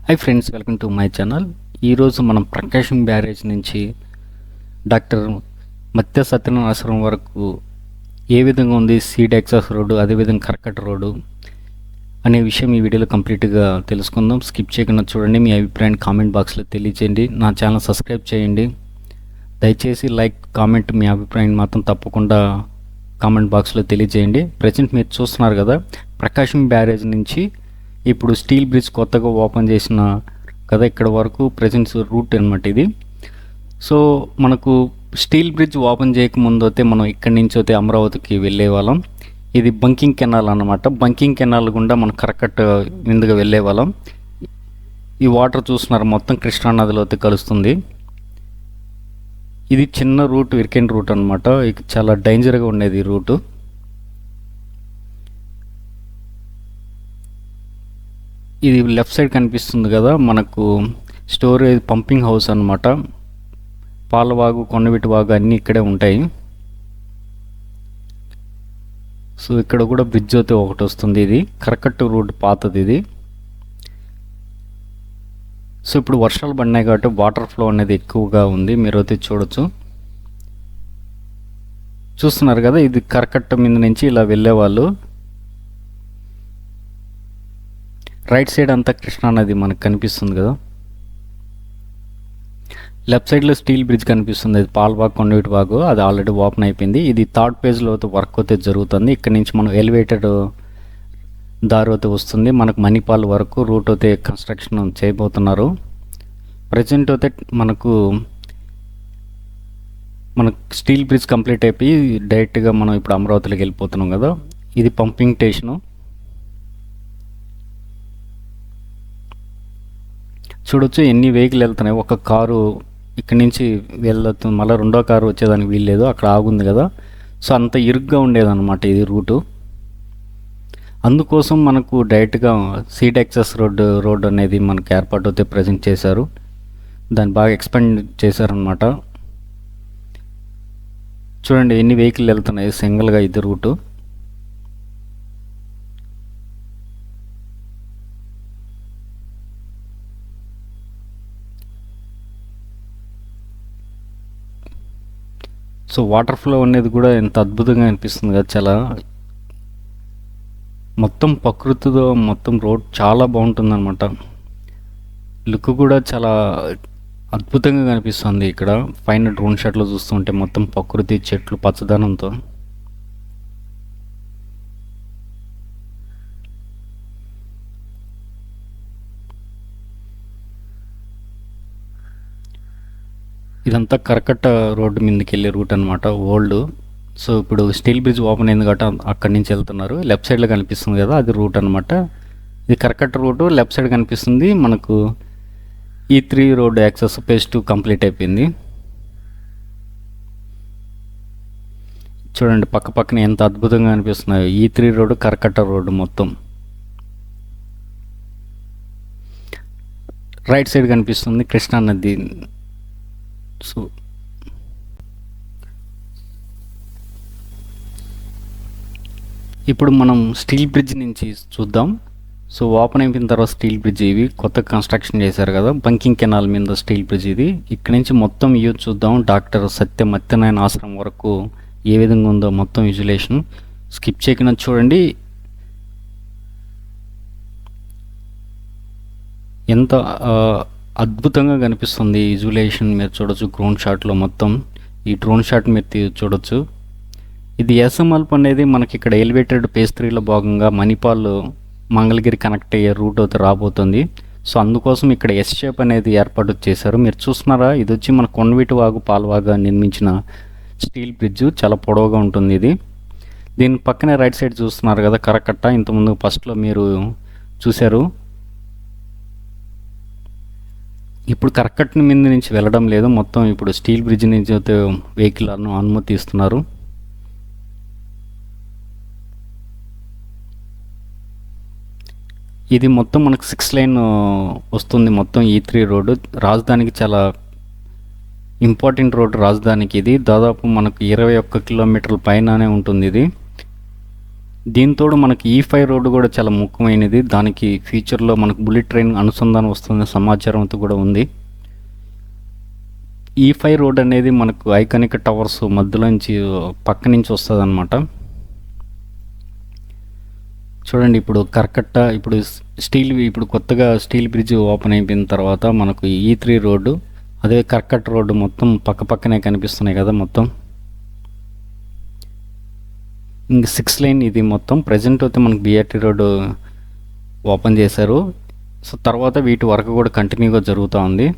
Hi friends, welcome to my channel. ఈరోజు మనం ప్రకాశం barrage నుంచి డాక్టర్ మత్య సత్యనారాయణ ఆశ్రమం వరకు ఏ విధంగా ఉంది సీడ్ యాక్సెస్ రోడ్డు, అదేవిధంగా కర్కట రోడ్డు అనే విషయం ఈ వీడియోలో కంప్లీట్గా తెలుసుకుందాం. స్కిప్ చేయకుండా చూడండి. మీ అభిప్రాయాన్ని కామెంట్ బాక్స్లో తెలియజేయండి. నా ఛానల్ సబ్స్క్రైబ్ చేయండి. దయచేసి లైక్, కామెంట్, మీ అభిప్రాయాన్ని మాత్రం తప్పకుండా కామెంట్ బాక్స్లో తెలియజేయండి. ప్రజెంట్ మీరు చూస్తున్నారు కదా, ప్రకాశం బ్యారేజ్ నుంచి ఇప్పుడు స్టీల్ బ్రిడ్జ్ కొత్తగా ఓపెన్ చేసిన కదా, ఇక్కడ వరకు ప్రజెంట్ రూట్ అనమాట ఇది. సో మనకు స్టీల్ బ్రిడ్జ్ ఓపెన్ చేయకముందు అయితే మనం ఇక్కడి నుంచి అయితే అమరావతికి వెళ్ళే వాళ్ళం. ఇది బంకింగ్ కెనాల్ అన్నమాట. బంకింగ్ కెనాల్ గుండా మనం కరకట్ట మీదుగా వెళ్ళే వాళ్ళం. ఈ వాటర్ చూస్తున్నారు, మొత్తం కృష్ణానదిలో అయితే కలుస్తుంది. ఇది చిన్న రూట్, వీకెండ్ రూట్ అనమాట. చాలా డేంజర్గా ఉండేది ఈ రూటు. ఇది లెఫ్ట్ సైడ్ కనిపిస్తుంది కదా, మనకు స్టోరేజ్ పంపింగ్ హౌస్ అనమాట. పాలవాగు, కొండవీటి వాగు అన్నీ ఇక్కడే ఉంటాయి. సో ఇక్కడ కూడా బ్రిడ్జ్ అయితే ఒకటి వస్తుంది. ఇది కరకట్టు రోడ్ పాతది ఇది. సో ఇప్పుడు వర్షాలు పడినాయి కాబట్టి వాటర్ ఫ్లో అనేది ఎక్కువగా ఉంది. మీరు అయితే చూస్తున్నారు కదా, ఇది కరకట్ట మీద నుంచి ఇలా వెళ్ళేవాళ్ళు. రైట్ సైడ్ అంతా కృష్ణానది మనకు కనిపిస్తుంది కదా. లెఫ్ట్ సైడ్లో స్టీల్ బ్రిడ్జ్ కనిపిస్తుంది. అది పాల్వాగ్, కొండవీటి వాగు, అది ఆల్రెడీ ఓపెన్ అయిపోయింది. ఇది థర్డ్ పేజ్లో అయితే వర్క్ అయితే జరుగుతుంది. ఇక్కడ నుంచి మనం ఎలివేటెడ్ దారి అయితే వస్తుంది. మనకు మణిపాల్ వరకు రూట్ అయితే కన్స్ట్రక్షన్ చేయబోతున్నారు. ప్రజెంట్ అయితే మనకు స్టీల్ బ్రిడ్జ్ కంప్లీట్ అయిపోయి డైరెక్ట్గా మనం ఇప్పుడు అమరావతిలోకి వెళ్ళిపోతున్నాం కదా. ఇది పంపింగ్ స్టేషను. చూడొచ్చు ఎన్ని వెహికల్ వెళ్తున్నాయి. ఒక కారు ఇక్కడి నుంచి వెళ్తుంది, మళ్ళీ రెండో కారు వచ్చేదానికి వీల్లేదు, అక్కడ ఆగుంది కదా. సో అంత ఇరుగ్గా ఉండేదన్నమాట ఇది రూటు. అందుకోసం మనకు డైరెక్ట్గా సీడ్ యాక్సెస్ రోడ్ అనేది మనకు ఏర్పాటు అయితే ప్రజెంట్ చేశారు. దాన్ని బాగా ఎక్స్పెండ్ చేశారనమాట. చూడండి ఎన్ని వెహికల్ వెళ్తున్నాయి సింగిల్గా ఇది రూటు. సో వాటర్ ఫ్లో అనేది కూడా ఎంత అద్భుతంగా అనిపిస్తుంది కదా. చాలా మొత్తం ప్రకృతితో మొత్తం రోడ్ చాలా బాగుంటుంది అనమాట. లుక్ కూడా చాలా అద్భుతంగా కనిపిస్తుంది. ఇక్కడ పైన డ్రోన్ షాట్లో చూస్తుంటే మొత్తం ప్రకృతి, చెట్లు, పచ్చదనంతో. ఇదంతా కరకట్ట రోడ్డు మీదకి వెళ్ళే రూట్ అనమాట, ఓల్డ్. సో ఇప్పుడు స్టీల్ బ్రిడ్జ్ ఓపెన్ అయింది కాబట్టి అక్కడి నుంచి వెళ్తున్నారు. లెఫ్ట్ సైడ్లో కనిపిస్తుంది కదా, అది రూట్ అనమాట. ఇది కరకట్ట రూటు. లెఫ్ట్ సైడ్ కనిపిస్తుంది మనకు E3 road access phase 2 complete అయిపోయింది. చూడండి పక్క పక్కన ఎంత అద్భుతంగా అనిపిస్తున్నాయో. E3 రోడ్డు, కరకట్ట రోడ్డు మొత్తం. రైట్ సైడ్ కనిపిస్తుంది కృష్ణానది. సో ఇప్పుడు మనం స్టీల్ బ్రిడ్జ్ నుంచి చూద్దాం. సో ఓపెన్ అయిపోయిన తర్వాత స్టీల్ బ్రిడ్జ్, ఇవి కొత్త కన్స్ట్రక్షన్ చేశారు కదా, బంకింగ్ కెనాల్ మీద స్టీల్ బ్రిడ్జ్ ఇది. ఇక్కడ నుంచి మొత్తం వ్యూ చూద్దాం. డాక్టర్ మత్యనారాయణ ఆశ్రమం వరకు ఏ విధంగా ఉందో మొత్తం విజువలేషన్. స్కిప్ చేయకుండా చూడండి. ఎంత అద్భుతంగా కనిపిస్తుంది విజువలేషన్. మీరు చూడొచ్చు డ్రోన్ షాట్లో మొత్తం. ఈ డ్రోన్ షాట్ మీరు చూడొచ్చు. ఇది ఎస్ఎంఎల్ప్ అనేది మనకి ఇక్కడ ఎలివేటెడ్ ఫేజ్ 3లో భాగంగా మణిపాల్, మంగళగిరి కనెక్ట్ అయ్యే రూట్ అయితే రాబోతుంది. సో అందుకోసం ఇక్కడ ఎస్ షేప్ అనేది ఏర్పాటు చేశారు. మీరు చూస్తున్నారా, ఇది వచ్చి మన కొండవీటి వాగు, పాలవాగా నిర్మించిన స్టీల్ బ్రిడ్జ్. చాలా పొడవుగా ఉంటుంది ఇది. దీని పక్కనే రైట్ సైడ్ చూస్తున్నారు కదా కరకట్ట. ఇంతకుముందు ఫస్ట్లో మీరు చూశారు. ఇప్పుడు కరకట్ట మీద నుంచి వెళ్ళడం లేదు, మొత్తం ఇప్పుడు స్టీల్ బ్రిడ్జ్ నుంచి అయితే వెహికల్ను అనుమతిస్తున్నారు. ఇది మొత్తం మనకు 6 లైన్ వస్తుంది మొత్తం E3 రోడ్డు. రాజధానికి చాలా ఇంపార్టెంట్ రోడ్డు రాజధానికి. ఇది దాదాపు మనకు 21 కిలోమీటర్ల పైననే ఉంటుంది ఇది. దీంతోడు మనకి E5 రోడ్డు కూడా చాలా ముఖ్యమైనది. దానికి ఫ్యూచర్లో మనకు బుల్లెట్ ట్రైన్ అనుసంధానం వస్తున్న సమాచారంతో కూడా ఉంది. E5 రోడ్ అనేది మనకు ఐకానిక్ టవర్స్ మధ్యలోంచి పక్క నుంచి వస్తుంది అనమాట. చూడండి, ఇప్పుడు కర్కట్ట, ఇప్పుడు ఇప్పుడు కొత్తగా స్టీల్ బ్రిడ్జ్ ఓపెన్ అయిపోయిన తర్వాత మనకు E3 రోడ్డు, అదే కర్కట్ట రోడ్డు మొత్తం పక్క పక్కనే కనిపిస్తున్నాయి కదా మొత్తం. ఇంక 6 లైన్ ఇది మొత్తం. ప్రజెంట్ అయితే మనకు BRT రోడ్డు ఓపెన్ చేశారు. సో తర్వాత వీటి వరకు కూడా కంటిన్యూగా జరుగుతూ ఉంది.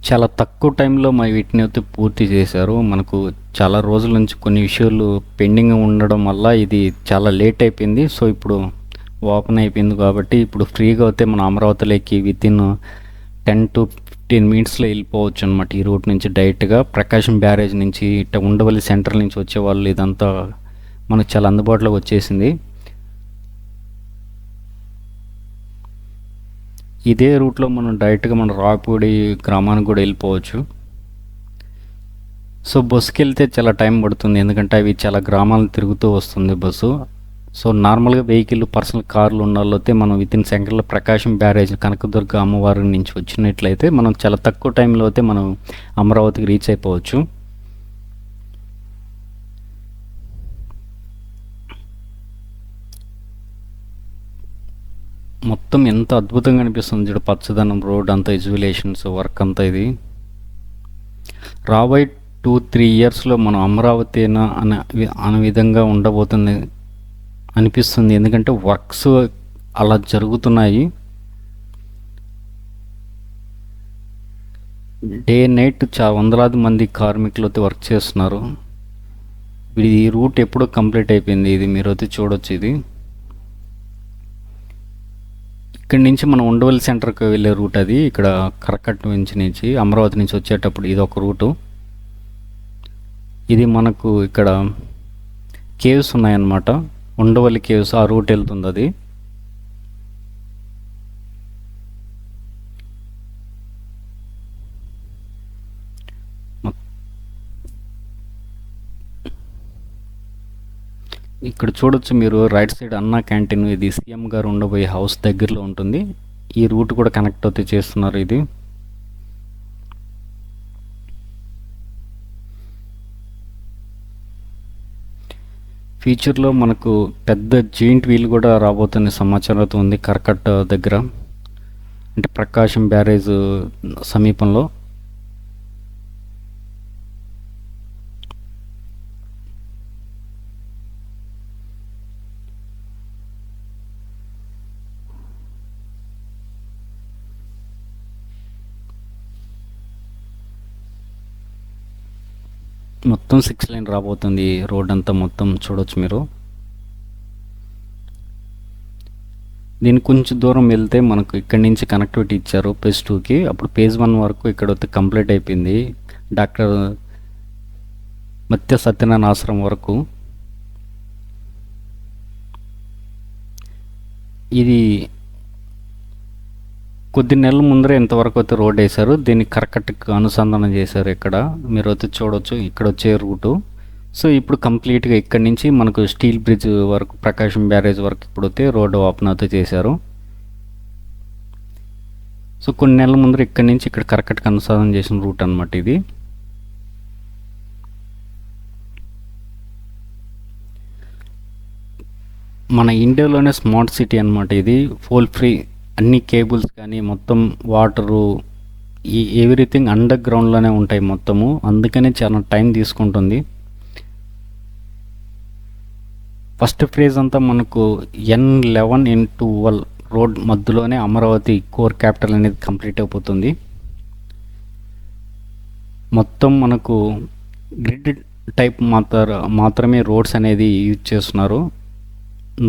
చాలా తక్కువ టైంలో వీటిని అయితే పూర్తి చేశారు. మనకు చాలా రోజుల నుంచి కొన్ని విషయాలు పెండింగ్ ఉండడం వల్ల ఇది చాలా లేట్ అయిపోయింది. సో ఇప్పుడు ఓపెన్ అయిపోయింది కాబట్టి ఇప్పుడు ఫ్రీగా అయితే మన అమరావతిలోకి వితిన్ 10 to 15 మినిట్స్లో వెళ్ళిపోవచ్చు అనమాట. ఈ రూట్ నుంచి డైరెక్ట్గా ప్రకాశం బ్యారేజ్ నుంచి ఇట్లా ఉండవల్లి సెంట్రల్ నుంచి వచ్చేవాళ్ళు ఇదంతా మనకు చాలా అందుబాటులోకి వచ్చేసింది. ఇదే రూట్లో మనం డైరెక్ట్గా మన రాయపూడి గ్రామానికి కూడా వెళ్ళిపోవచ్చు. సో బస్సుకి వెళ్తే చాలా టైం పడుతుంది, ఎందుకంటే అవి చాలా గ్రామాలను తిరుగుతూ వస్తుంది బస్సు. సో నార్మల్గా వెహికల్, పర్సనల్ కార్లు ఉన్న వాళ్ళైతే మనం వితిన్ సెకండ్లో ప్రకాశం బ్యారేజ్, కనకదుర్గ అమ్మవారి నుంచి వచ్చినట్లయితే మనం చాలా తక్కువ టైంలో అయితే మనం అమరావతికి రీచ్ అయిపోవచ్చు. మొత్తం ఎంత అద్భుతంగా అనిపిస్తుంది చూడు, పచ్చదనం, రోడ్ అంతా, విజువలేషన్స్ వర్క్ అంతా. ఇది రాబోయే 2-3 ఇయర్స్లో మనం అమరావతి అనే విధంగా ఉండబోతుంది అనిపిస్తుంది. ఎందుకంటే వర్క్స్ అలా జరుగుతున్నాయి. డే నైట్ వందలాది మంది కార్మికులు అయితే వర్క్ చేస్తున్నారు. ఈ రూట్ ఎప్పుడో కంప్లీట్ అయిపోయింది. ఇది మీరు అయితే చూడొచ్చు. ఇది ఇక్కడి నుంచి మనం ఉండవల్లి సెంటర్కి వెళ్ళే రూట్ అది. ఇక్కడ కరకట్ట నుంచి అమరావతి నుంచి వచ్చేటప్పుడు ఇది ఒక రూటు. ఇది మనకు ఇక్కడ కేవ్స్ ఉన్నాయన్నమాట, ఉండవల్లి కేవ్స్, ఆ రూట్ వెళ్తుంది అది. ఇక్కడ చూడొచ్చు మీరు రైట్ సైడ్ అన్నా క్యాంటీన్, ఇది సీఎం గారు ఉండబోయే హౌస్ దగ్గరలో ఉంటుంది. ఈ రూట్ కూడా కనెక్ట్ అయితే చేస్తున్నారు. ఇది ఫ్యూచర్లో మనకు పెద్ద జాయింట్ వీల్ కూడా రాబోతున్న సమాచారం అయితే ఉంది కర్కట్ట దగ్గర, అంటే ప్రకాశం బ్యారేజ్ సమీపంలో. మొత్తం 6 లైన్ రాబోతుంది రోడ్ అంతా మొత్తం. చూడొచ్చు మీరు. దీనికి కొంచెం దూరం వెళ్తే మనకు ఇక్కడి నుంచి కనెక్టివిటీ ఇచ్చారు phase 2కి. అప్పుడు phase 1 వరకు ఇక్కడ వస్తే కంప్లీట్ అయిపోయింది, డాక్టర్ మత్య సత్యనారాయణ ఆశ్రమం వరకు. ఇది కొద్ది నెలల ముందరే ఇంతవరకు అయితే రోడ్ వేశారు. దీన్ని కరకట్టకు అనుసంధానం చేశారు. ఇక్కడ మీరు అయితే చూడవచ్చు, ఇక్కడ వచ్చే రూటు. సో ఇప్పుడు కంప్లీట్గా ఇక్కడి నుంచి మనకు స్టీల్ బ్రిడ్జ్ వరకు, ప్రకాశం బ్యారేజ్ వరకు ఇప్పుడు అయితే రోడ్డు ఓపెన్ అయితే చేశారు. సో కొన్ని నెలల ముందర ఇక్కడి నుంచి ఇక్కడ కరకట్టకు అనుసంధానం చేసిన రూట్ అనమాట ఇది. మన ఇండియాలోనే స్మార్ట్ సిటీ అనమాట ఇది. ఫోల్ ఫ్రీ, అన్ని కేబుల్స్ కానీ మొత్తం వాటరు, ఎవ్రీథింగ్ అండర్ గ్రౌండ్లోనే ఉంటాయి మొత్తము. అందుకనే చాలా టైం తీసుకుంటుంది. ఫస్ట్ ఫేజ్ అంతా మనకు N11, N12 రోడ్ మధ్యలోనే అమరావతి కోర్ క్యాపిటల్ అనేది కంప్లీట్ అయిపోతుంది. మొత్తం మనకు గ్రిడ్ టైప్ మాత్రమే రోడ్స్ అనేది యూజ్ చేస్తున్నారు.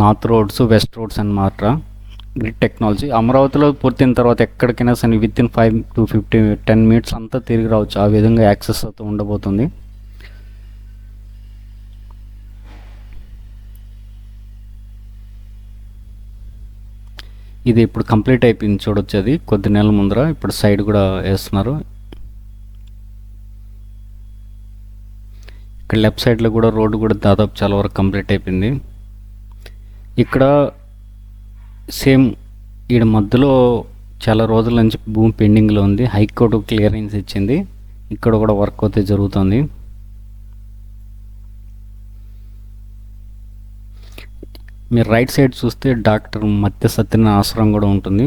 నార్త్ రోడ్స్, వెస్ట్ రోడ్స్ అన్నమాట. గ్రిడ్ టెక్నాలజీ అమరావతిలో పూర్తయిన తర్వాత ఎక్కడికైనా సరే వితిన్ 5 to 10 మినిట్స్ అంతా తిరిగి రావచ్చు. ఆ విధంగా యాక్సెస్ అవుతూ ఉండబోతుంది. ఇది ఇప్పుడు కంప్లీట్ అయిపోయింది చూడొచ్చు. అది కొద్ది నెలల ముందర ఇప్పుడు సైడ్ కూడా వేస్తున్నారు. ఇక్కడ లెఫ్ట్ సైడ్లో కూడా రోడ్డు కూడా దాదాపు చాలా వరకు కంప్లీట్ అయిపోయింది. ఇక్కడ సేమ్ ఈడ మధ్యలో చాలా రోజుల నుంచి భూమి పెండింగ్లో ఉంది. హైకోర్టు క్లియరెన్స్ ఇచ్చింది. ఇక్కడ కూడా వర్క్ అయితే జరుగుతుంది. మీరు రైట్ సైడ్ చూస్తే డాక్టర్ మత్య సత్యనారాయణ ఆశ్రమం కూడా ఉంటుంది.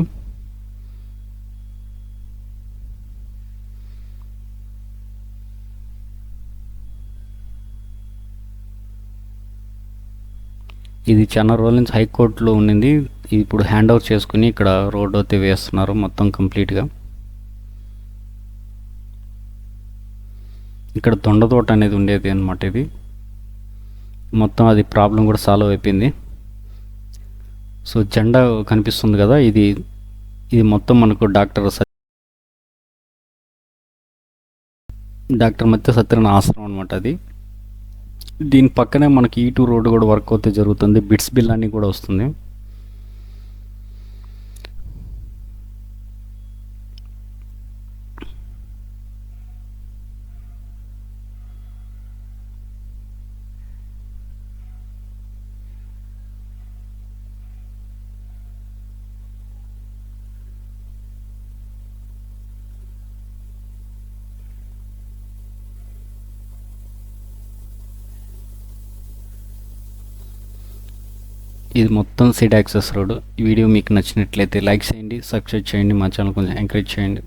ఇది చాలా రోజుల నుంచి హైకోర్టులో ఉండింది. ఇప్పుడు హ్యాండ్ ఓవర్ చేసుకుని ఇక్కడ రోడ్ అయితే వేస్తున్నారు మొత్తం కంప్లీట్గా. ఇక్కడ దొండ తోట అనేది ఉండేది అన్నమాట. ఇది మొత్తం అది ప్రాబ్లం కూడా సాల్వ్ అయిపోయింది. సో జెండా కనిపిస్తుంది కదా, ఇది మొత్తం మనకు డాక్టర్ మత్య సత్యనారాయణ ఆశ్రమం అనమాట. అది దీని పక్కనే మనకి ఈ2 రోడ్డు కూడా వర్క్ అయితే జరుగుతుంది. బిట్స్ బిల్ అన్నీ కూడా వస్తుంది. ఇది మొత్తం సీడ్ యాక్సెస్ రోడ్. ఈ వీడియో మీకు నచ్చినట్లయితే లైక్ చేయండి, సబ్స్క్రైబ్ చేయండి, మా ఛానల్ కొంచెం ఎంకరేజ్ చేయండి.